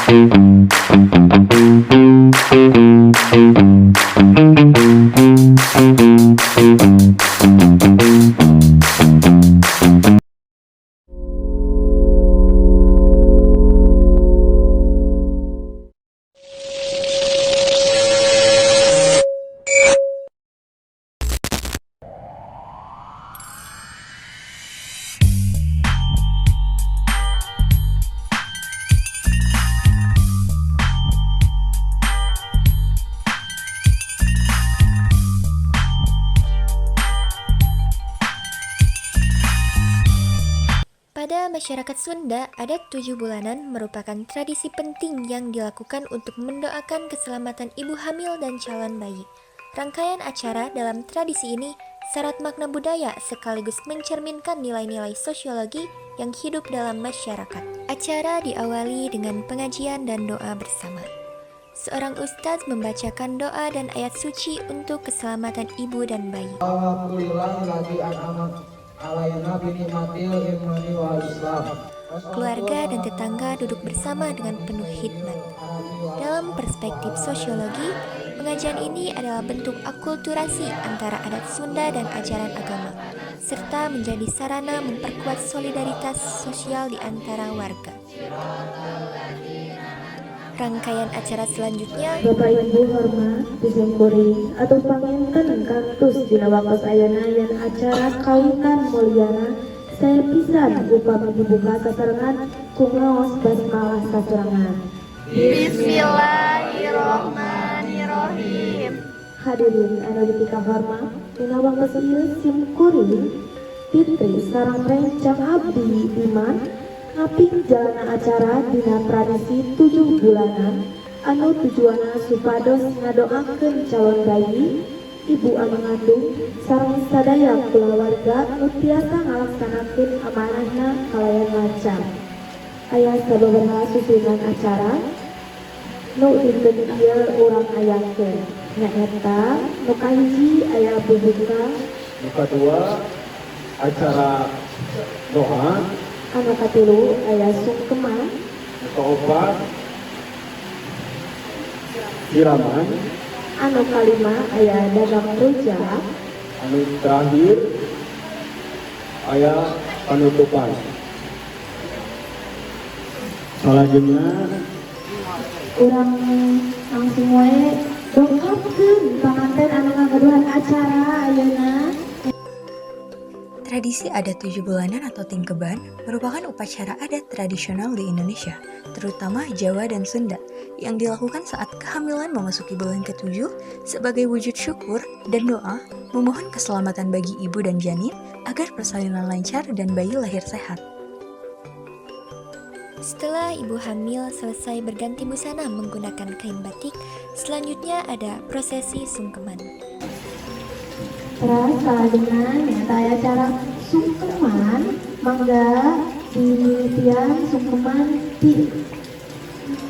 Pada masyarakat Sunda, adat 7 bulanan merupakan tradisi penting yang dilakukan untuk mendoakan keselamatan ibu hamil dan calon bayi. Rangkaian acara dalam tradisi ini syarat makna budaya sekaligus mencerminkan nilai-nilai sosiologi yang hidup dalam masyarakat. Acara diawali dengan pengajian dan doa bersama. Seorang ustadz membacakan doa dan ayat suci untuk keselamatan ibu dan bayi. Keluarga dan tetangga duduk bersama dengan penuh hikmat. Dalam perspektif sosiologi, pengajian ini adalah bentuk akulturasi antara adat Sunda dan ajaran agama, serta menjadi sarana memperkuat solidaritas sosial di antara warga. Rangkaian acara selanjutnya, Bapak Ibu hormat disyukuri atau panginten kantos dina waktos ayeuna yen acara kawitan mulyana saya pisan upami dibuka sasarengan ku ngaos basmalah sasorangan. Bismillahirrohmanirrohim. Hadirin anu ditika hormat dina waktos ieu simkuring Fitri sareng rencang abdi iman ngaping jalana acara dina tradisi 7 bulanan anu tujuana supados ngadoakeun calon bayi, ibu anu ngandung sareng sadaya kulawarga nu tiasa ngalaksanakeun amanahna kalayan lancar. Aya sababaraha susunan acara nu dinten ieu urang ayakeun. Nyaeta nu kahiji aya bubuka, nu kadua acara doa, anu katilu aya sungkeman, nu kaopat siraman, anu kalima aya dagang rujak, anu terakhir aya penutupan. Salajengna urang langsung wae dongkapkeun panganten anu ngagaduhan acara ayeuna. Tradisi adat 7 bulanan atau tingkeban merupakan upacara adat tradisional di Indonesia, terutama Jawa dan Sunda, yang dilakukan saat kehamilan memasuki bulan ke-7 sebagai wujud syukur dan doa memohon keselamatan bagi ibu dan janin agar persalinan lancar dan bayi lahir sehat. setelah ibu hamil selesai berganti busana menggunakan kain batik, selanjutnya ada prosesi sungkeman. Terasa dengan nyata acara sungkeman mangga dimimitian sungkeman di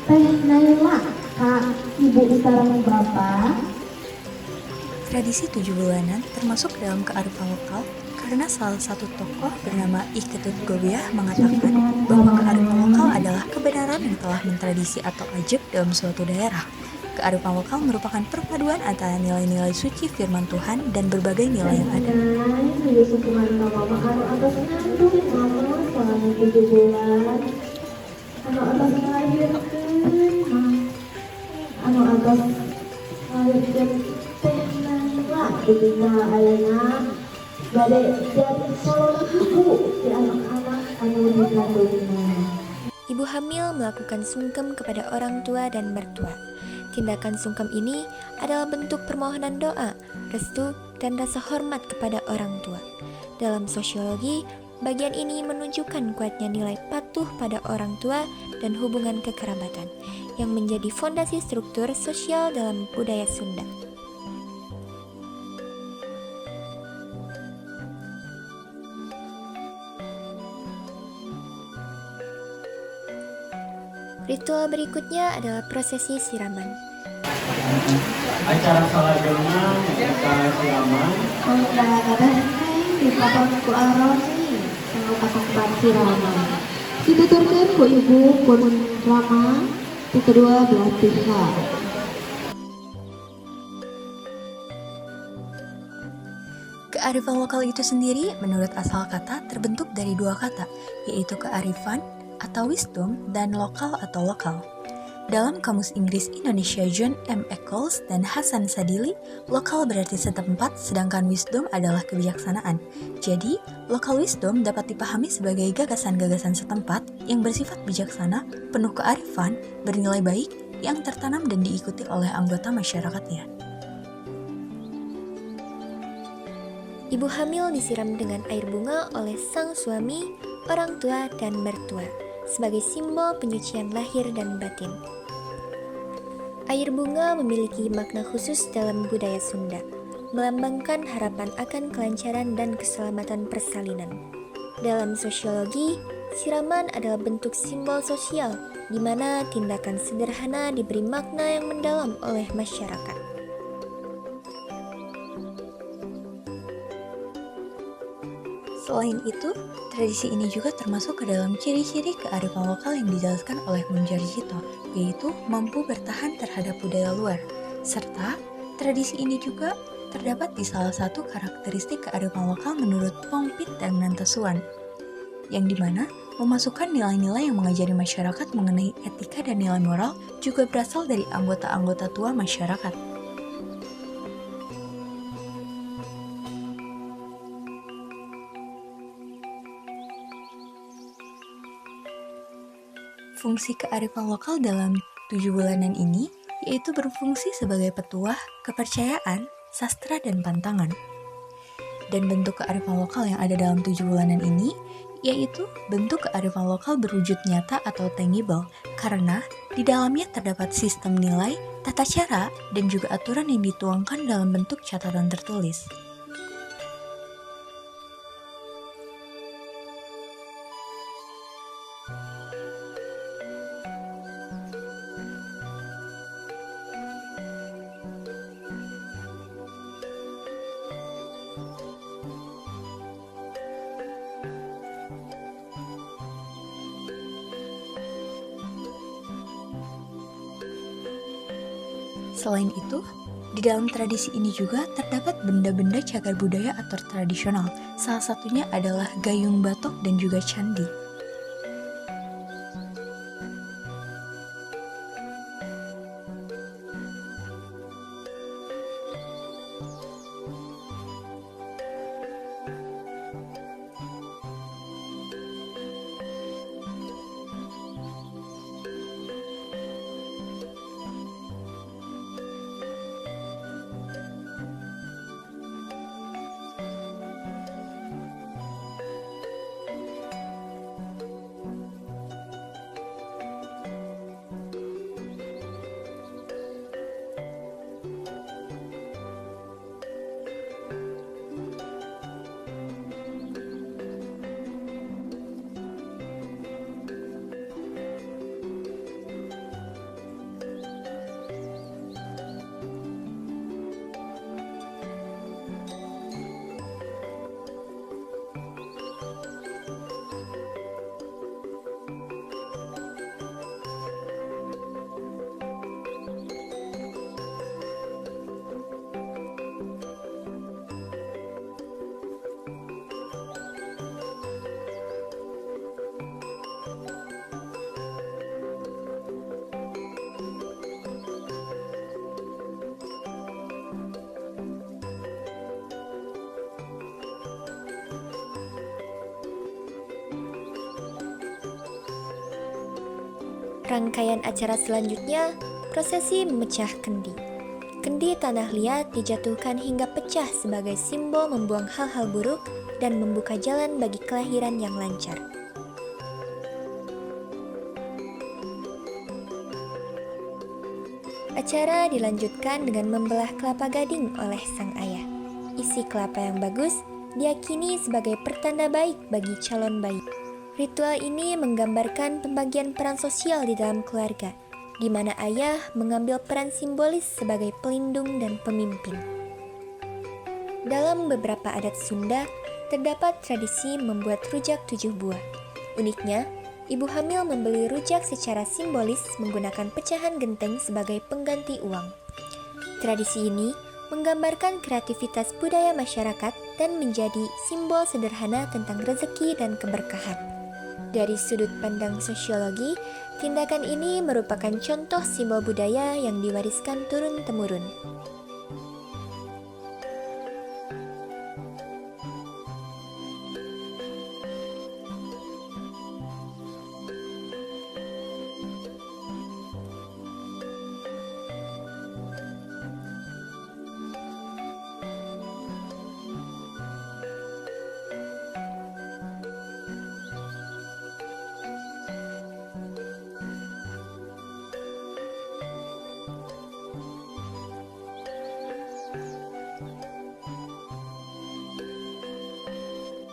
Teh Naila ka ibu sareng berapa. Tradisi 7 bulanan termasuk dalam kearifan lokal karena salah satu tokoh bernama I Ketut Gobiah mengatakan bahwa kearifan lokal adalah kebenaran yang telah mentradisi atau ajeg dalam suatu daerah. Kearifan lokal merupakan perpaduan antara nilai-nilai suci firman Tuhan dan berbagai nilai yang ada. Sungkeman mama anu atas ngandung mama selama 7 bulan. Anu atas nglahirkeun anu atas nglahirkeun Teh Naila ketika ayeuna bade jadi calon ibu di anak-anak anu dikandungna. Ibu hamil melakukan sungkem kepada orang tua dan mertua. Tindakan sungkem ini adalah bentuk permohonan doa, restu, dan rasa hormat kepada orang tua. Dalam sosiologi, bagian ini menunjukkan kuatnya nilai patuh pada orang tua dan hubungan kekerabatan, yang menjadi fondasi struktur sosial dalam budaya Sunda. Ritual berikutnya adalah prosesi siraman. acara salajengna nyaeta siraman. Mangga kadang-kadang dipotong ku aroni anu kasangpat siraman. Dituturkeun ku ibu pun Rama di kedua belah pihak. Kearifan lokal itu sendiri menurut asal kata terbentuk dari dua kata, yaitu kearifan atau wisdom dan lokal atau lokal. Dalam Kamus Inggris Indonesia John M. Eccles dan Hasan Sadili, lokal berarti setempat, sedangkan wisdom adalah kebijaksanaan. Jadi, local wisdom dapat dipahami sebagai gagasan-gagasan setempat yang bersifat bijaksana, penuh kearifan, bernilai baik, yang tertanam dan diikuti oleh anggota masyarakatnya. Ibu hamil disiram dengan air bunga oleh sang suami, orang tua, dan mertua sebagai simbol penyucian lahir dan batin. Air bunga memiliki makna khusus dalam budaya Sunda, melambangkan harapan akan kelancaran dan keselamatan persalinan. Dalam sosiologi, siraman adalah bentuk simbol sosial di mana tindakan sederhana diberi makna yang mendalam oleh masyarakat. Selain itu, tradisi ini juga termasuk ke dalam ciri-ciri kearifan lokal yang dijelaskan oleh Munjarjito, yaitu mampu bertahan terhadap budaya luar. Serta, tradisi ini juga terdapat di salah satu karakteristik kearifan lokal menurut Pongpit dan Nantesuan, yang dimana memasukkan nilai-nilai yang mengajari masyarakat mengenai etika dan nilai moral juga berasal dari anggota-anggota tua masyarakat. Fungsi kearifan lokal dalam 7 bulanan ini yaitu berfungsi sebagai petuah, kepercayaan, sastra, dan pantangan. Dan bentuk kearifan lokal yang ada dalam 7 bulanan ini yaitu bentuk kearifan lokal berwujud nyata atau tangible karena di dalamnya terdapat sistem nilai, tata cara, dan juga aturan yang dituangkan dalam bentuk catatan tertulis. Selain itu, di dalam tradisi ini juga terdapat benda-benda cagar budaya atau tradisional. Salah satunya adalah gayung batok dan juga candi. Rangkaian acara selanjutnya, prosesi memecah kendi. Kendi tanah liat dijatuhkan hingga pecah sebagai simbol membuang hal-hal buruk dan membuka jalan bagi kelahiran yang lancar. Acara dilanjutkan dengan membelah kelapa gading oleh sang ayah. Isi kelapa yang bagus diyakini sebagai pertanda baik bagi calon bayi. Ritual ini menggambarkan pembagian peran sosial di dalam keluarga, di mana ayah mengambil peran simbolis sebagai pelindung dan pemimpin. Dalam beberapa adat Sunda, terdapat tradisi membuat rujak 7 buah. Uniknya, ibu hamil membeli rujak secara simbolis menggunakan pecahan genteng sebagai pengganti uang. Tradisi ini menggambarkan kreativitas budaya masyarakat dan menjadi simbol sederhana tentang rezeki dan keberkahan. Dari sudut pandang sosiologi, tindakan ini merupakan contoh simbol budaya yang diwariskan turun-temurun.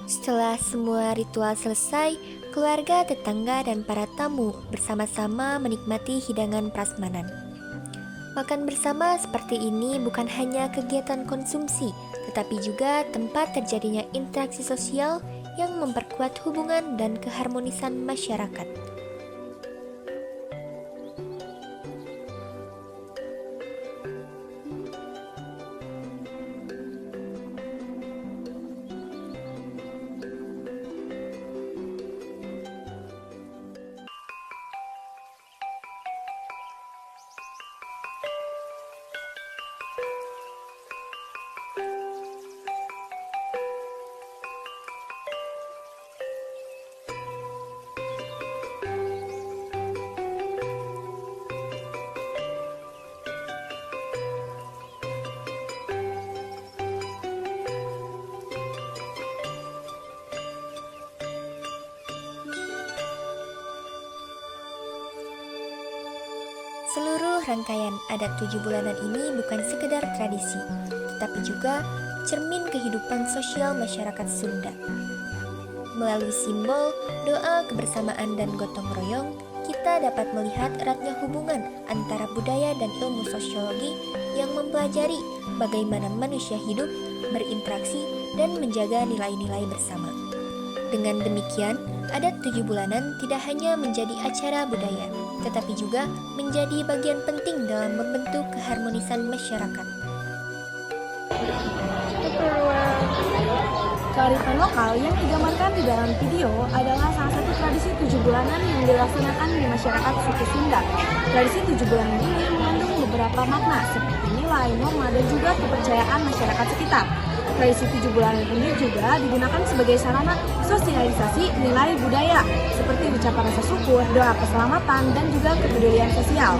Setelah semua ritual selesai, keluarga, tetangga, dan para tamu bersama-sama menikmati hidangan prasmanan. Makan bersama seperti ini bukan hanya kegiatan konsumsi, tetapi juga tempat terjadinya interaksi sosial yang memperkuat hubungan dan keharmonisan masyarakat. Seluruh rangkaian adat 7 bulanan ini bukan sekedar tradisi, tetapi juga cermin kehidupan sosial masyarakat Sunda. Melalui simbol, doa, kebersamaan, dan gotong royong, kita dapat melihat eratnya hubungan antara budaya dan ilmu sosiologi yang mempelajari bagaimana manusia hidup, berinteraksi, dan menjaga nilai-nilai bersama. Dengan demikian, adat 7 bulanan tidak hanya menjadi acara budaya, tetapi juga menjadi bagian penting dalam membentuk keharmonisan masyarakat. Kearifan lokal yang digambarkan di dalam video adalah salah satu tradisi 7 bulanan yang dilaksanakan di masyarakat suku Sunda. Tradisi 7 bulanan ini mengandung beberapa makna seperti nilai, norma, dan juga kepercayaan masyarakat sekitar. Tradisi 7 bulanan ini juga digunakan sebagai sarana sosialisasi nilai budaya seperti ucapan rasa syukur, doa keselamatan, dan juga kepedulian sosial.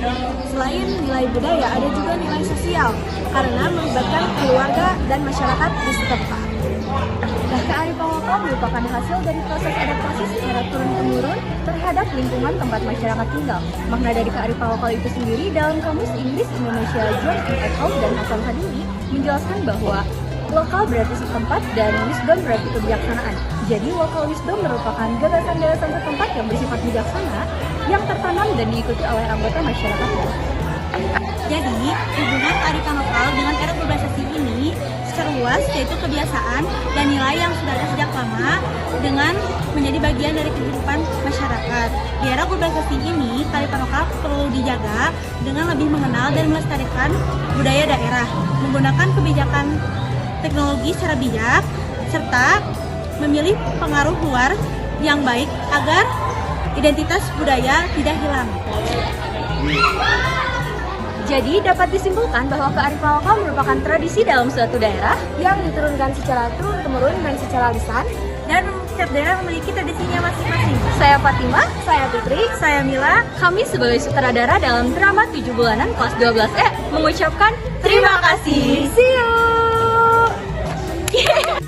Selain nilai budaya, ada juga nilai sosial karena melibatkan keluarga dan masyarakat di setempat. Nah, kearifan lokal merupakan hasil dari proses adaptasi secara turun-temurun terhadap lingkungan tempat masyarakat tinggal. Makna dari kearifan lokal itu sendiri dalam Kamus Inggris Indonesia John M. Eccles dan Hasan Hadimi menjelaskan bahwa lokal berarti setempat dan wisdom berarti kebijaksanaan. Jadi local wisdom merupakan gagasan-gagasan setempat yang bersifat bijaksana yang tertanam dan diikuti oleh anggota masyarakat. Jadi, hubungan kearifan lokal dengan era globalisasi ini secara luas yaitu kebiasaan dan nilai yang sudah ada sejak lama dengan menjadi bagian dari kehidupan masyarakat. Di era globalisasi ini, kearifan lokal perlu dijaga dengan lebih mengenal dan melestarikan budaya daerah, menggunakan kebijakan teknologi secara bijak, serta memilih pengaruh luar yang baik agar identitas budaya tidak hilang. Jadi dapat disimpulkan bahwa kearifan lokal merupakan tradisi dalam suatu daerah yang diturunkan secara turun-temurun dan secara lisan, Dan setiap daerah memiliki tradisinya masing-masing. Saya Fatima, saya Fitri, Saya Mila. kami sebagai sutradara dalam drama 7 bulanan kelas 12E mengucapkan terima kasih. See you.